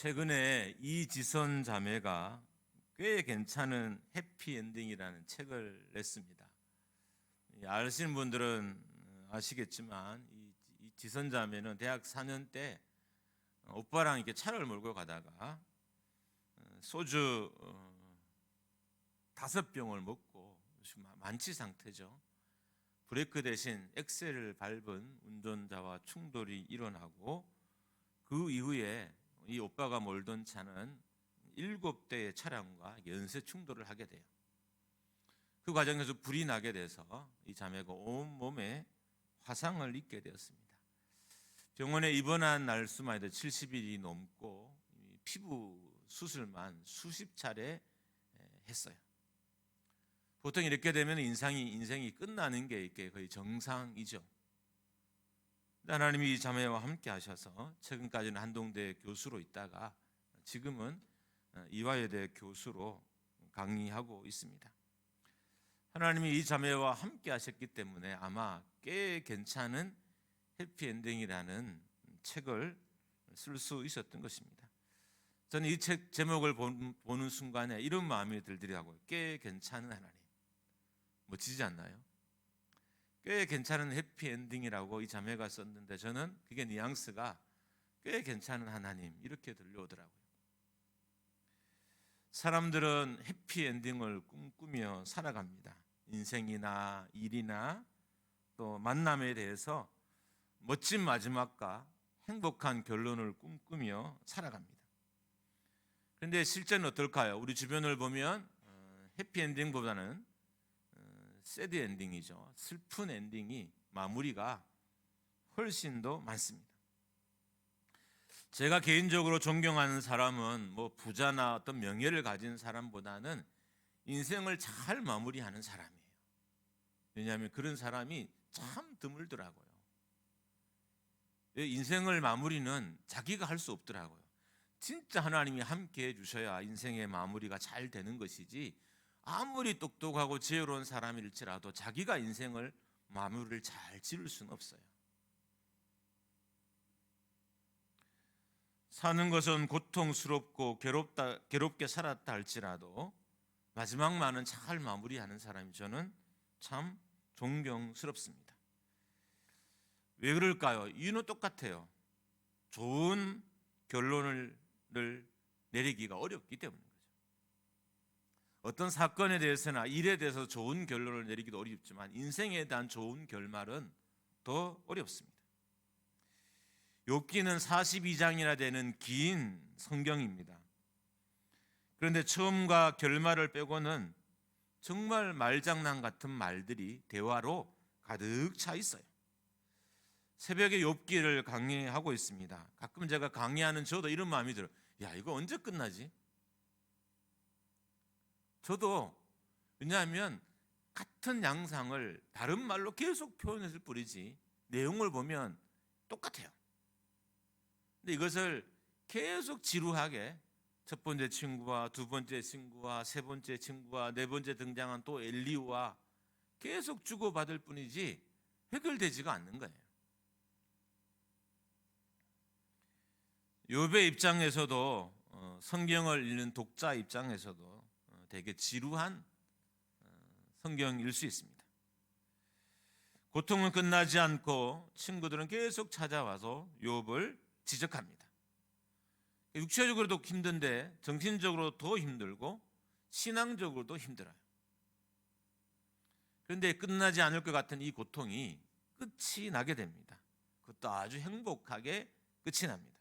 최근에 이지선 자매가 꽤 괜찮은 해피엔딩이라는 책을 냈습니다. 아시는 분들은 아시겠지만 이 지선 자매는 대학 4년 때 오빠랑 이렇게 차를 몰고 가다가 소주 5병을 먹고 만취 상태죠. 브레이크 대신 엑셀을 밟은 운전자와 충돌이 일어나고 그 이후에 이 오빠가 몰던 차는 7대의 차량과 연쇄 충돌을 하게 돼요. 그 과정에서 불이 나게 돼서 이 자매가 온몸에 화상을 입게 되었습니다. 병원에 입원한 날수만 해도 70일이 넘고 피부 수술만 수십 차례 했어요. 보통 이렇게 되면 인생이 끝나는 게 이렇게 거의 정상이죠. 하나님이 이 자매와 함께 하셔서 최근까지는 한동대 교수로 있다가 지금은 이화여대 교수로 강의하고 있습니다. 하나님이 이 자매와 함께 하셨기 때문에 아마 꽤 괜찮은 해피엔딩이라는 책을 쓸 수 있었던 것입니다. 저는 이 책 제목을 보는 순간에 이런 마음이 들더라고요. 꽤 괜찮은 하나님. 멋지지 않나요? 꽤 괜찮은 해피엔딩이라고 이 자매가 썼는데 저는 그게 뉘앙스가 꽤 괜찮은 하나님 이렇게 들려오더라고요. 사람들은 해피엔딩을 꿈꾸며 살아갑니다. 인생이나 일이나 또 만남에 대해서 멋진 마지막과 행복한 결론을 꿈꾸며 살아갑니다. 그런데 실제는 어떨까요? 우리 주변을 보면 해피엔딩보다는 새드 엔딩이죠. 슬픈 엔딩이 마무리가 훨씬 더 많습니다. 제가 개인적으로 존경하는 사람은 뭐 부자나 어떤 명예를 가진 사람보다는 인생을 잘 마무리하는 사람이에요. 왜냐하면 그런 사람이 참 드물더라고요. 인생을 마무리는 자기가 할 수 없더라고요. 진짜 하나님이 함께 해주셔야 인생의 마무리가 잘 되는 것이지 아무리 똑똑하고 지혜로운 사람일지라도 자기가 인생을 마무리를 잘 지을 수는 없어요. 사는 것은 고통스럽고 괴롭게 살았다 할지라도 마지막만은 잘 마무리하는 사람이 저는 참 존경스럽습니다. 왜 그럴까요? 이유는 똑같아요. 좋은 결론을 내리기가 어렵기 때문입니다. 어떤 사건에 대해서나 일에 대해서 좋은 결론을 내리기도 어렵지만 인생에 대한 좋은 결말은 더 어렵습니다. 욥기는 42장이나 되는 긴 성경입니다. 그런데 처음과 결말을 빼고는 정말 말장난 같은 말들이 대화로 가득 차 있어요. 새벽에 욥기를 강의하고 있습니다. 가끔 제가 강의하는 저도 이런 마음이 들어요. 야, 이거 언제 끝나지? 저도 왜냐하면 같은 양상을 다른 말로 계속 표현했을 뿐이지 내용을 보면 똑같아요. 근데 이것을 계속 지루하게 첫 번째 친구와 두 번째 친구와 세 번째 친구와 네 번째 등장한 또 엘리우와 계속 주고받을 뿐이지 해결되지가 않는 거예요. 욥의 입장에서도 성경을 읽는 독자 입장에서도 되게 지루한 성경일 수 있습니다. 고통은 끝나지 않고 친구들은 계속 찾아와서 욥을 지적합니다. 육체적으로도 힘든데 정신적으로 더 힘들고 신앙적으로도 힘들어요. 그런데 끝나지 않을 것 같은 이 고통이 끝이 나게 됩니다. 그것도 아주 행복하게 끝이 납니다.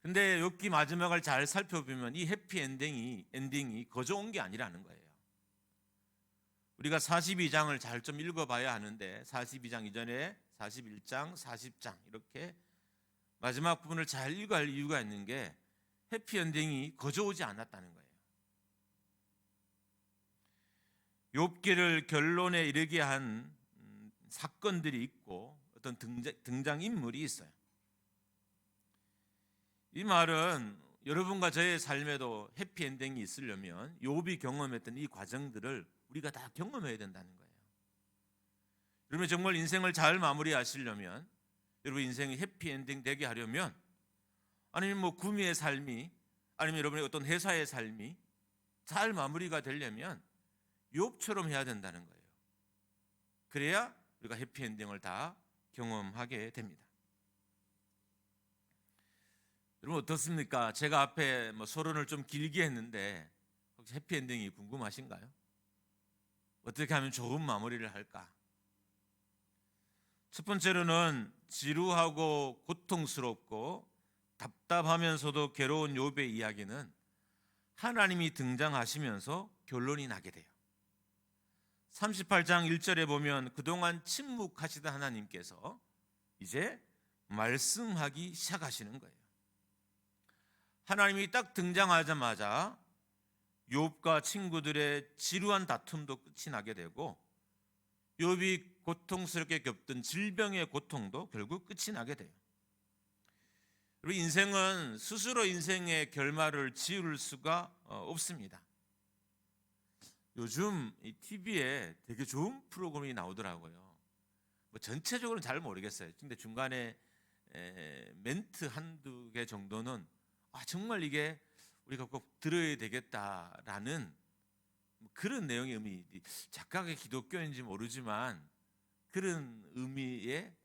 근데 욥기 마지막을 잘 살펴보면 이 해피 엔딩이 거저 온 게 아니라는 거예요. 우리가 42장을 잘 좀 읽어봐야 하는데 42장 이전에 41장, 40장 이렇게 마지막 부분을 잘 읽어야 할 이유가 있는 게 해피 엔딩이 거저 오지 않았다는 거예요. 욥기를 결론에 이르게 한 사건들이 있고 어떤 등장인물이 있어요. 이 말은 여러분과 저의 삶에도 해피엔딩이 있으려면 욥이 경험했던 이 과정들을 우리가 다 경험해야 된다는 거예요. 여러분 정말 인생을 잘 마무리하시려면 여러분 인생이 해피엔딩 되게 하려면 아니면 뭐 구미의 삶이, 아니면 여러분의 어떤 회사의 삶이 잘 마무리가 되려면 욥처럼 해야 된다는 거예요. 그래야 우리가 해피엔딩을 다 경험하게 됩니다. 여러분 어떻습니까? 제가 앞에 서론을 좀 길게 했는데 혹시 해피엔딩이 궁금하신가요? 어떻게 하면 좋은 마무리를 할까? 첫 번째로는 지루하고 고통스럽고 답답하면서도 괴로운 욥의 이야기는 하나님이 등장하시면서 결론이 나게 돼요. 38장 1절에 보면 그동안 침묵하시던 하나님께서 이제 말씀하기 시작하시는 거예요. 하나님이 딱 등장하자마자 욥과 친구들의 지루한 다툼도 끝이 나게 되고 욥이 고통스럽게 겪던 질병의 고통도 결국 끝이 나게 돼요. 그리고 인생은 스스로 인생의 결말을 지을 수가 없습니다. 요즘 이 TV에 되게 좋은 프로그램이 나오더라고요. 뭐 전체적으로는 잘 모르겠어요. 근데 중간에 멘트 한두 개 정도는 정말 이게 우리가 꼭 들어야 되겠다라는 그런 내용의 의미, 작가가 기독교인지 모르지만 그런 의미의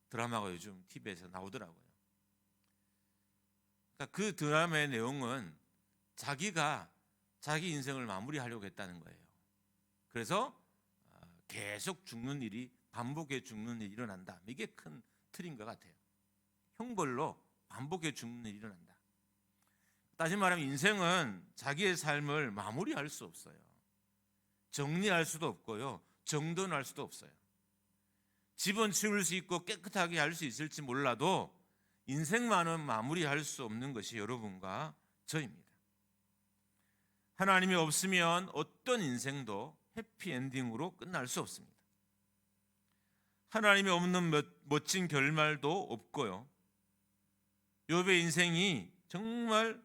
드라마가 요즘 TV에서 나오더라고요. 그러니까 그 드라마의 내용은 자기가 자기 인생을 마무리하려고 했다는 거예요. 그래서 계속 죽는 일이, 반복해 죽는 일이 일어난다. 이게 큰 틀인 것 같아요. 형벌로 반복해 죽는 일이 일어난다. 다시 말하면 인생은 자기의 삶을 마무리할 수 없어요. 정리할 수도 없고요, 정돈할 수도 없어요. 집은 치울 수 있고 깨끗하게 할 수 있을지 몰라도 인생만은 마무리할 수 없는 것이 여러분과 저입니다. 하나님이 없으면 어떤 인생도 해피엔딩으로 끝날 수 없습니다. 하나님이 없는 멋진 결말도 없고요, 욥의 인생이 정말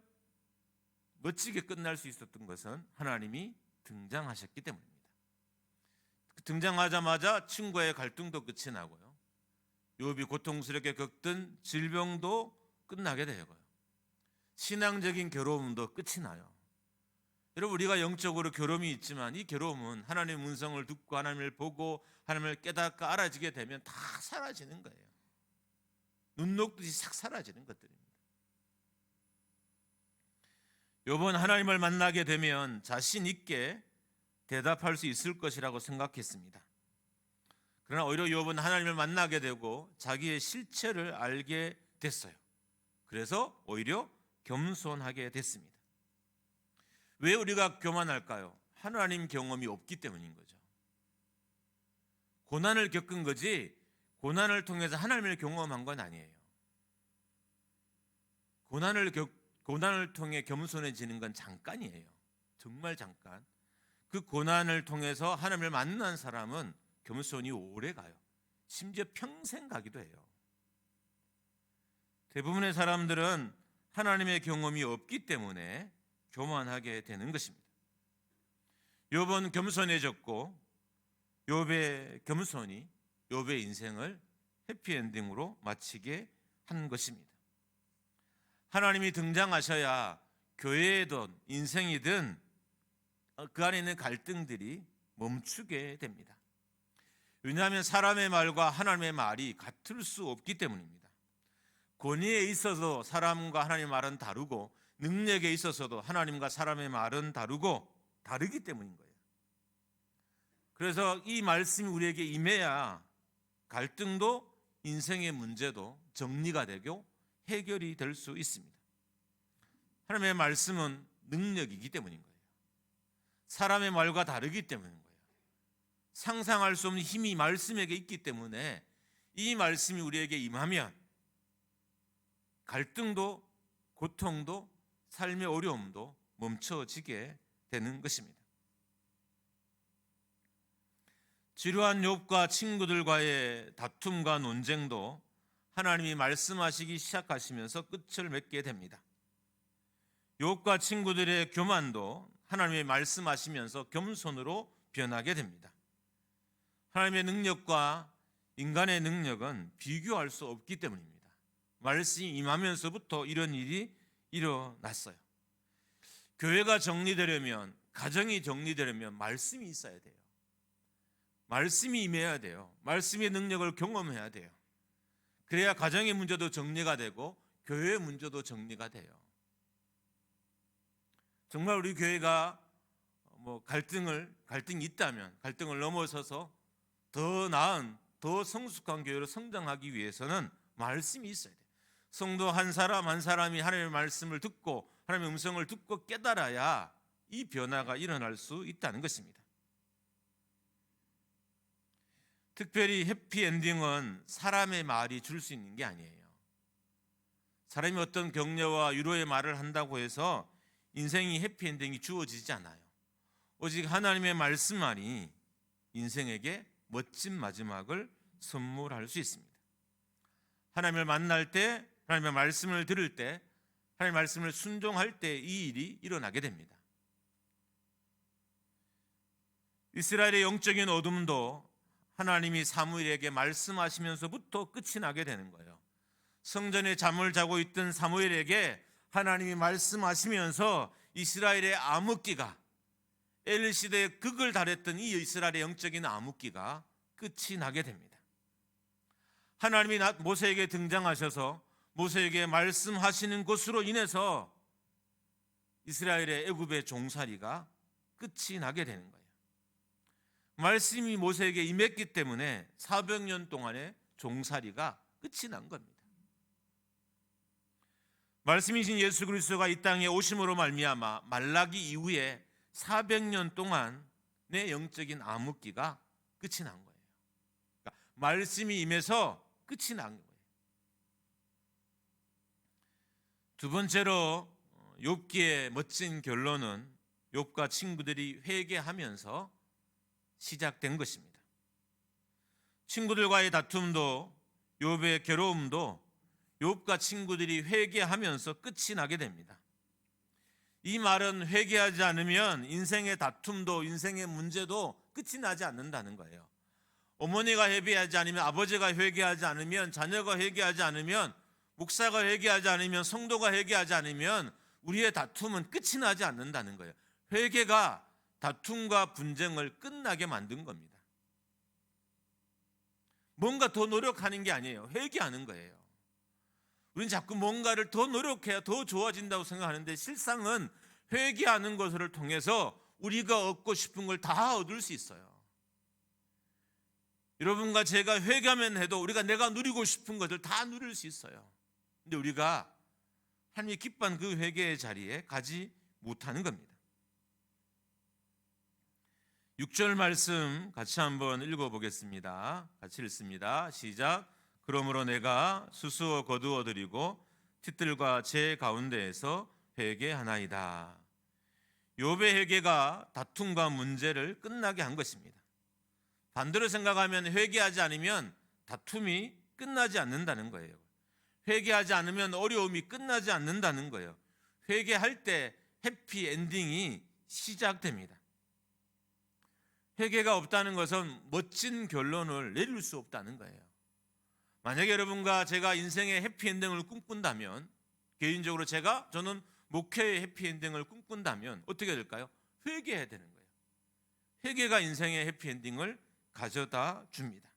멋지게 끝날 수 있었던 것은 하나님이 등장하셨기 때문입니다. 등장하자마자 친구의 갈등도 끝이 나고요, 욥이 고통스럽게 겪던 질병도 끝나게 되고요, 신앙적인 괴로움도 끝이 나요. 여러분, 우리가 영적으로 괴로움이 있지만 이 괴로움은 하나님의 음성을 듣고 하나님을 보고 하나님을 깨닫고 알아지게 되면 다 사라지는 거예요. 눈 녹듯이 싹 사라지는 것들입니다. 욥은 하나님을 만나게 되면 자신 있게 대답할 수 있을 것이라고 생각했습니다. 그러나 오히려 욥은 하나님을 만나게 되고 자기의 실체를 알게 됐어요. 그래서 오히려 겸손하게 됐습니다. 왜 우리가 교만할까요? 하나님 경험이 없기 때문인 거죠. 고난을 겪은 거지 고난을 통해서 하나님을 경험한 건 아니에요. 고난을 통해 겸손해지는 건 잠깐이에요. 정말 잠깐. 그 고난을 통해서 하나님을 만난 사람은 겸손이 오래 가요. 심지어 평생 가기도 해요. 대부분의 사람들은 하나님의 경험이 없기 때문에 교만하게 되는 것입니다. 욥은 겸손해졌고 욥의 겸손이 욥의 인생을 해피엔딩으로 마치게 한 것입니다. 하나님이 등장하셔야 교회이든 인생이든 그 안에 있는 갈등들이 멈추게 됩니다. 왜냐하면 사람의 말과 하나님의 말이 같을 수 없기 때문입니다. 권위에 있어서 사람과 하나님의 말은 다르고 능력에 있어서도 하나님과 사람의 말은 다르기 때문인 거예요. 그래서 이 말씀이 우리에게 임해야 갈등도 인생의 문제도 정리가 되고 해결이 될 수 있습니다. 하나님의 말씀은 능력이기 때문인 거예요. 사람의 말과 다르기 때문인 거예요. 상상할 수 없는 힘이 말씀에게 있기 때문에 이 말씀이 우리에게 임하면 갈등도 고통도 삶의 어려움도 멈춰지게 되는 것입니다. 지루한 욥과 친구들과의 다툼과 논쟁도 하나님이 말씀하시기 시작하시면서 끝을 맺게 됩니다. 욥과 친구들의 교만도 하나님이 말씀하시면서 겸손으로 변하게 됩니다. 하나님의 능력과 인간의 능력은 비교할 수 없기 때문입니다. 말씀이 임하면서부터 이런 일이 일어났어요. 교회가 정리되려면, 가정이 정리되려면 말씀이 있어야 돼요. 말씀이 임해야 돼요. 말씀의 능력을 경험해야 돼요. 그래야 가정의 문제도 정리가 되고 교회의 문제도 정리가 돼요. 정말 우리 교회가 갈등이 있다면 갈등을 넘어서서 더 나은, 더 성숙한 교회로 성장하기 위해서는 말씀이 있어야 돼요. 성도 한 사람 한 사람이 하나님의 말씀을 듣고 하나님의 음성을 듣고 깨달아야 이 변화가 일어날 수 있다는 것입니다. 특별히 해피엔딩은 사람의 말이 줄 수 있는 게 아니에요. 사람이 어떤 격려와 위로의 말을 한다고 해서 인생이 해피엔딩이 주어지지 않아요. 오직 하나님의 말씀만이 인생에게 멋진 마지막을 선물할 수 있습니다. 하나님을 만날 때, 하나님의 말씀을 들을 때, 하나님의 말씀을 순종할 때 이 일이 일어나게 됩니다. 이스라엘의 영적인 어둠도 하나님이 사무엘에게 말씀하시면서부터 끝이 나게 되는 거예요. 성전에 잠을 자고 있던 사무엘에게 하나님이 말씀하시면서 이스라엘의 암흑기가, 엘시대의 극을 달했던 이 이스라엘의 영적인 암흑기가 끝이 나게 됩니다. 하나님이 모세에게 등장하셔서 모세에게 말씀하시는 것으로 인해서 이스라엘의 애굽의 종살이가 끝이 나게 되는 거예요. 말씀이 모세에게 임했기 때문에 400년 동안의 종살이가 끝이 난 겁니다. 말씀이신 예수 그리스도가 이 땅에 오심으로 말미암아 말라기 이후에 400년 동안의 영적인 암흑기가 끝이 난 거예요. 그러니까 말씀이 임해서 끝이 난 거예요. 두 번째로 욥기의 멋진 결론은 욥과 친구들이 회개하면서 시작된 것입니다. 친구들과의 다툼도 욥의 괴로움도 욥과 친구들이 회개하면서 끝이 나게 됩니다. 이 말은 회개하지 않으면 인생의 다툼도 인생의 문제도 끝이 나지 않는다는 거예요. 어머니가 회개하지 않으면, 아버지가 회개하지 않으면, 자녀가 회개하지 않으면, 목사가 회개하지 않으면, 성도가 회개하지 않으면 우리의 다툼은 끝이 나지 않는다는 거예요. 회개가 다툼과 분쟁을 끝나게 만든 겁니다. 뭔가 더 노력하는 게 아니에요. 회개하는 거예요. 우리는 자꾸 뭔가를 더 노력해야 더 좋아진다고 생각하는데 실상은 회개하는 것을 통해서 우리가 얻고 싶은 걸 다 얻을 수 있어요. 여러분과 제가 회개하면 해도 내가 누리고 싶은 것을 다 누릴 수 있어요. 근데 우리가 하나님이 기뻐한 그 회개의 자리에 가지 못하는 겁니다. 6절 말씀 같이 한번 읽어보겠습니다. 같이 읽습니다. 시작. 그러므로 내가 수수어 거두어 드리고 tit 들과 제 가운데에서 회개하나이다. 욥의 회개가 다툼과 문제를 끝나게 한 것입니다. 반대로 생각하면 회개하지 않으면 다툼이 끝나지 않는다는 거예요. 회개하지 않으면 어려움이 끝나지 않는다는 거예요. 회개할 때 해피엔딩이 시작됩니다. 회개가 없다는 것은 멋진 결론을 내릴 수 없다는 거예요. 만약에 여러분과 제가 인생의 해피엔딩을 꿈꾼다면, 개인적으로 저는 목회의 해피엔딩을 꿈꾼다면 어떻게 될까요? 회개해야 되는 거예요. 회개가 인생의 해피엔딩을 가져다 줍니다.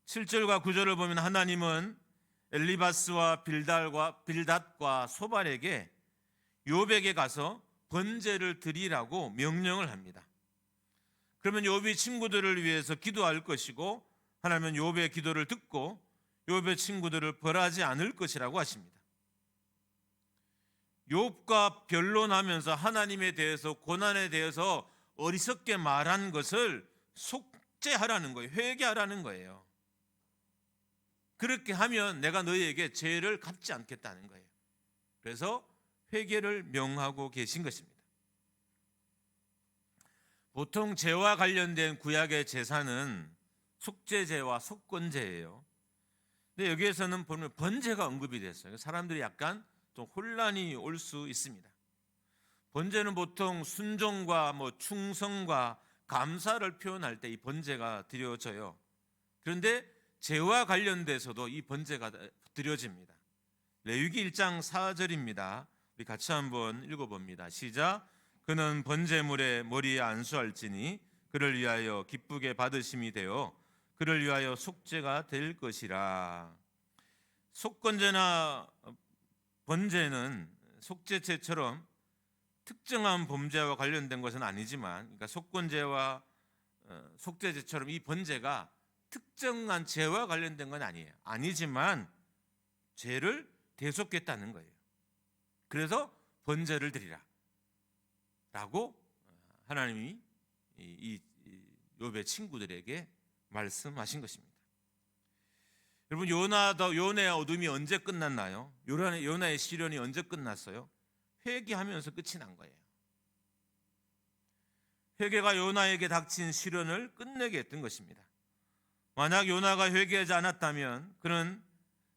7절과 9절을 보면 하나님은 엘리바스와 빌닷과 소발에게 욥에게 가서 번제를 드리라고 명령을 합니다. 그러면 욥이 친구들을 위해서 기도할 것이고 하나님은 욥의 기도를 듣고 욥의 친구들을 벌하지 않을 것이라고 하십니다. 욥과 변론하면서 하나님에 대해서, 고난에 대해서 어리석게 말한 것을 속죄하라는 거예요. 회개하라는 거예요. 그렇게 하면 내가 너희에게 죄를 갚지 않겠다는 거예요. 그래서 회개를 명하고 계신 것입니다. 보통 죄와 관련된 구약의 제사는 속죄제와 속건제예요. 근데 여기에서는 보면 번제가 언급이 됐어요. 사람들이 약간 좀 혼란이 올 수 있습니다. 번제는 보통 순종과 충성과 감사를 표현할 때 이 번제가 드려져요. 그런데 죄와 관련돼서도 이 번제가 드려집니다. 레위기 1장 4절입니다. 우리 같이 한번 읽어봅니다. 시작. 그는 번제물의 머리에 안수할지니 그를 위하여 기쁘게 받으심이 되어 그를 위하여 속죄가 될 것이라. 속건제나 번제는 속죄제처럼 특정한 범죄와 관련된 것은 아니지만, 그러니까 속건제와 속죄제처럼 이 번제가 특정한 죄와 관련된 건 아니에요. 아니지만 죄를 대속했다는 거예요. 그래서 번제를 드리라 라고 하나님이 이 욥의 친구들에게 말씀하신 것입니다. 여러분, 요나의 어둠이 언제 끝났나요? 요나의 시련이 언제 끝났어요? 회개하면서 끝이 난 거예요. 회개가 요나에게 닥친 시련을 끝내게 했던 것입니다. 만약 요나가 회개하지 않았다면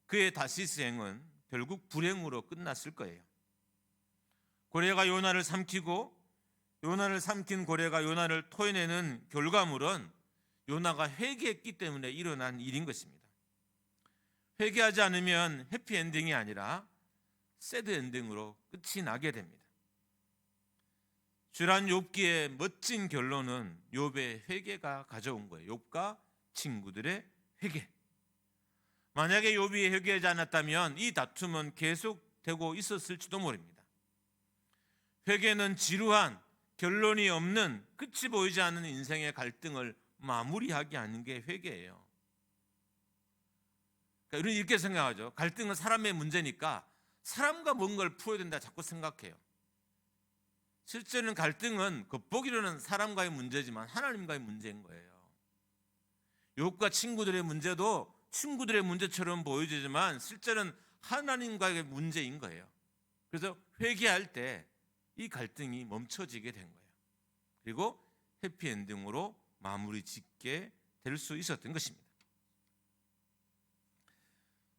그의 다시스 행은 결국 불행으로 끝났을 거예요. 고래가 요나를 삼키고 요나를 삼킨 고래가 요나를 토해내는 결과물은 요나가 회개했기 때문에 일어난 일인 것입니다. 회개하지 않으면 해피엔딩이 아니라 새드엔딩으로 끝이 나게 됩니다. 주란 욥기의 멋진 결론은 욥의 회개가 가져온 거예요. 욥과 친구들의 회개. 만약에 욥이 회개하지 않았다면 이 다툼은 계속되고 있었을지도 모릅니다. 회개는 지루한, 결론이 없는, 끝이 보이지 않는 인생의 갈등을 마무리하게 하는 게 회개예요. 그러니까 우리는 이렇게 생각하죠. 갈등은 사람의 문제니까 사람과 뭔가를 풀어야 된다 자꾸 생각해요. 실제는 갈등은 겉보기로는 사람과의 문제지만 하나님과의 문제인 거예요. 욥과 친구들의 문제도 친구들의 문제처럼 보여지지만 실제는 하나님과의 문제인 거예요. 그래서 회개할 때 이 갈등이 멈춰지게 된 거예요. 그리고 해피엔딩으로 마무리 짓게 될 수 있었던 것입니다.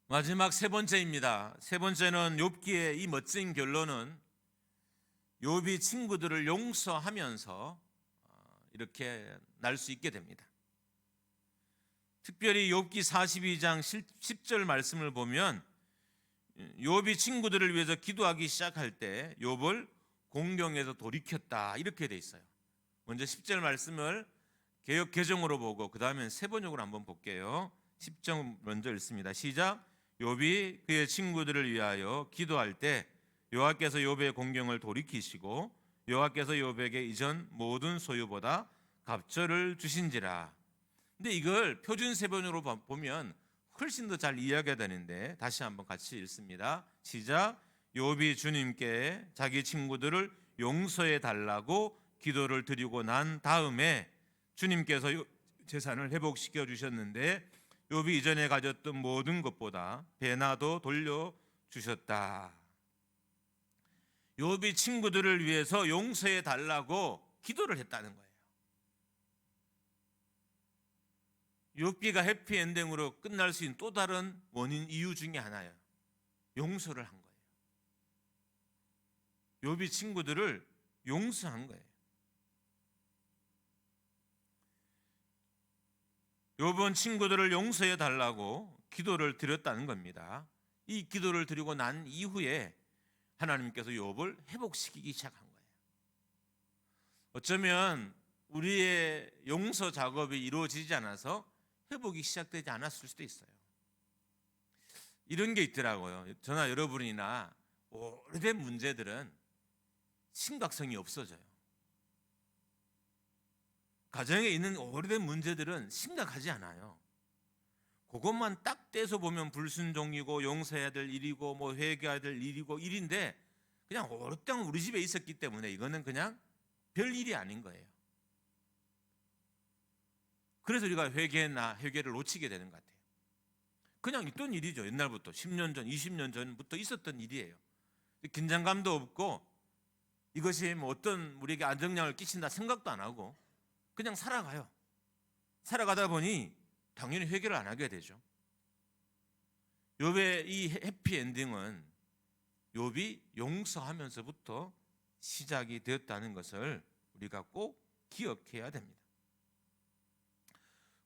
마지막 세 번째입니다. 세 번째는 욥기의 이 멋진 결론은 욥이 친구들을 용서하면서 이렇게 날 수 있게 됩니다. 특별히 욥기 42장 10절 말씀을 보면 욥이 친구들을 위해서 기도하기 시작할 때 욥을 공경에서 돌이켰다 이렇게 돼 있어요. 먼저 10절 말씀을 개역 개정으로 보고 그 다음엔 세 번역으로 한번 볼게요. 10절 먼저 읽습니다. 시작. 욥이 그의 친구들을 위하여 기도할 때 여호와께서 욥의 공경을 돌이키시고 여호와께서 욥에게 이전 모든 소유보다 갑절을 주신지라. 근데 이걸 표준 세번역으로 보면 훨씬 더 잘 이해하게 되는데 다시 한번 같이 읽습니다. 시작. 욥이 주님께 자기 친구들을 용서해 달라고 기도를 드리고 난 다음에 주님께서 재산을 회복시켜 주셨는데 욥이 이전에 가졌던 모든 것보다 배나도 돌려 주셨다. 욥이 친구들을 위해서 용서해 달라고 기도를 했다는 거예요. 욥기가 해피엔딩으로 끝날 수 있는 또 다른 원인 이유 중에 하나예요. 용서를 한 거예요. 욥이 친구들을 용서한 거예요. 욥은 친구들을 용서해 달라고 기도를 드렸다는 겁니다. 이 기도를 드리고 난 이후에 하나님께서 욥을 회복시키기 시작한 거예요. 어쩌면 우리의 용서 작업이 이루어지지 않아서 회복이 시작되지 않았을 수도 있어요. 이런 게 있더라고요. 저나 여러분이나 오래된 문제들은 심각성이 없어져요. 가정에 있는 오래된 문제들은 심각하지 않아요. 그것만 딱 떼서 보면 불순종이고 용서해야 될 일이고 뭐 회개해야 될 일이고 일인데 그냥 오랫동안 우리 집에 있었기 때문에 이거는 그냥 별 일이 아닌 거예요. 그래서 우리가 회개를 놓치게 되는 것 같아요. 그냥 있던 일이죠. 옛날부터 10년 전, 20년 전부터 있었던 일이에요. 긴장감도 없고 이것이 뭐 어떤 우리에게 안정량을 끼친다 생각도 안 하고 그냥 살아가요. 살아가다 보니 당연히 회개를 안 하게 되죠. 욥의 이 해피엔딩은 욥이 용서하면서부터 시작이 되었다는 것을 우리가 꼭 기억해야 됩니다.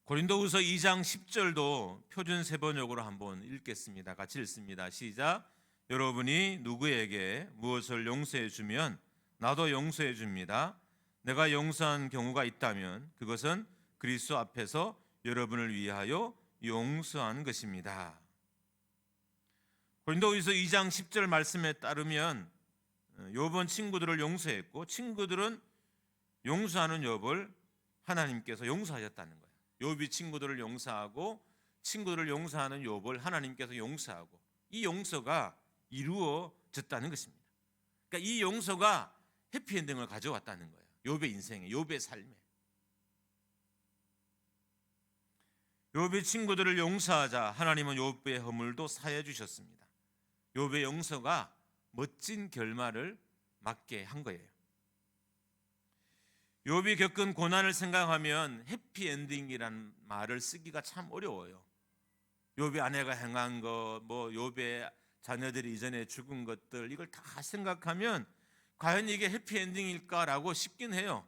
고린도후서 2장 10절도 표준 세번역으로 한번 읽겠습니다. 같이 읽습니다. 시작. 여러분이 누구에게 무엇을 용서해 주면 나도 용서해 줍니다. 내가 용서한 경우가 있다면 그것은 그리스도 앞에서 여러분을 위하여 용서한 것입니다. 고린도후서 2장 10절 말씀에 따르면 욥은 친구들을 용서했고 친구들은 용서하는 욥을 하나님께서 용서하셨다는 거예요. 욥이 친구들을 용서하고 친구들을 용서하는 욥을 하나님께서 용서하고 이 용서가 이루어졌다는 것입니다. 그러니까 이 용서가 해피엔딩을 가져왔다는 거예요. 욥의 인생에, 욥의 삶에. 욥이 친구들을 용서하자 하나님은 욥의 허물도 사해 주셨습니다. 욥의 용서가 멋진 결말을 맞게 한 거예요. 욥이 겪은 고난을 생각하면 해피엔딩이라는 말을 쓰기가 참 어려워요. 욥의 아내가 행한 것, 욥의 자녀들이 이전에 죽은 것들 이걸 다 생각하면 과연 이게 해피엔딩일까라고 싶긴 해요.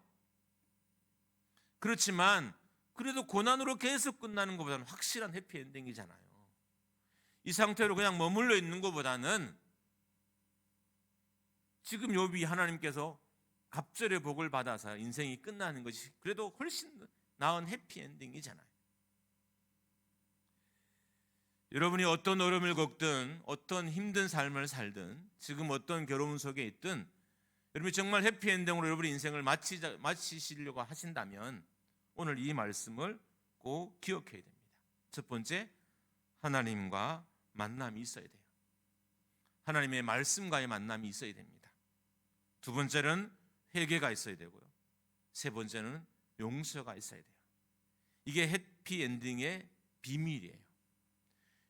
그렇지만 그래도 고난으로 계속 끝나는 것보다는 확실한 해피엔딩이잖아요. 이 상태로 그냥 머물러 있는 것보다는 지금 욥이 하나님께서 갑절의 복을 받아서 인생이 끝나는 것이 그래도 훨씬 나은 해피엔딩이잖아요. 여러분이 어떤 어려움을 겪든 어떤 힘든 삶을 살든 지금 어떤 괴로움 속에 있든 여러분이 정말 해피엔딩으로 여러분의 인생을 마치시려고 하신다면 오늘 이 말씀을 꼭 기억해야 됩니다. 첫 번째, 하나님과 만남이 있어야 돼요. 하나님의 말씀과의 만남이 있어야 됩니다. 두 번째는 회개가 있어야 되고요. 세 번째는 용서가 있어야 돼요. 이게 해피엔딩의 비밀이에요.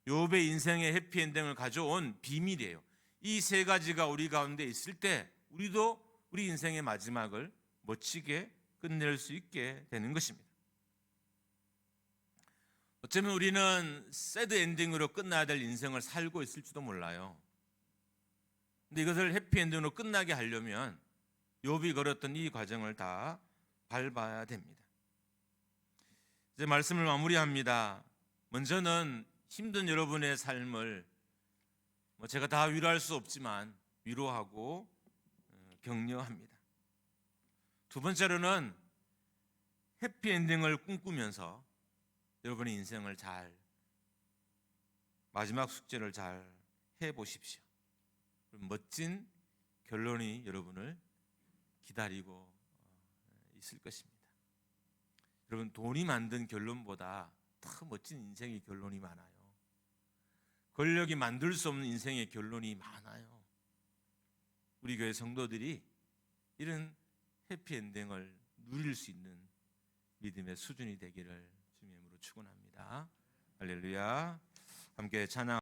욥의 인생의 해피엔딩을 가져온 비밀이에요. 이 세 가지가 우리 가운데 있을 때 우리도 우리 인생의 마지막을 멋지게 끝낼 수 있게 되는 것입니다. 어쩌면 우리는 새드 엔딩으로 끝나야 될 인생을 살고 있을지도 몰라요. 근데 이것을 해피엔딩으로 끝나게 하려면 욥이 걸었던 이 과정을 다 밟아야 됩니다. 이제 말씀을 마무리합니다. 먼저는 힘든 여러분의 삶을 제가 다 위로할 수 없지만 위로하고 격려합니다. 두 번째로는 해피엔딩을 꿈꾸면서 여러분의 인생을 잘 마지막 숙제를 잘 해보십시오. 멋진 결론이 여러분을 기다리고 있을 것입니다. 여러분, 돈이 만든 결론보다 더 멋진 인생의 결론이 많아요. 권력이 만들 수 없는 인생의 결론이 많아요. 우리 교회 성도들이 이런 해피엔딩을 누릴 수 있는 믿음의 수준이 되기를 주님으로 축원합니다. 할렐루야. 함께 찬양.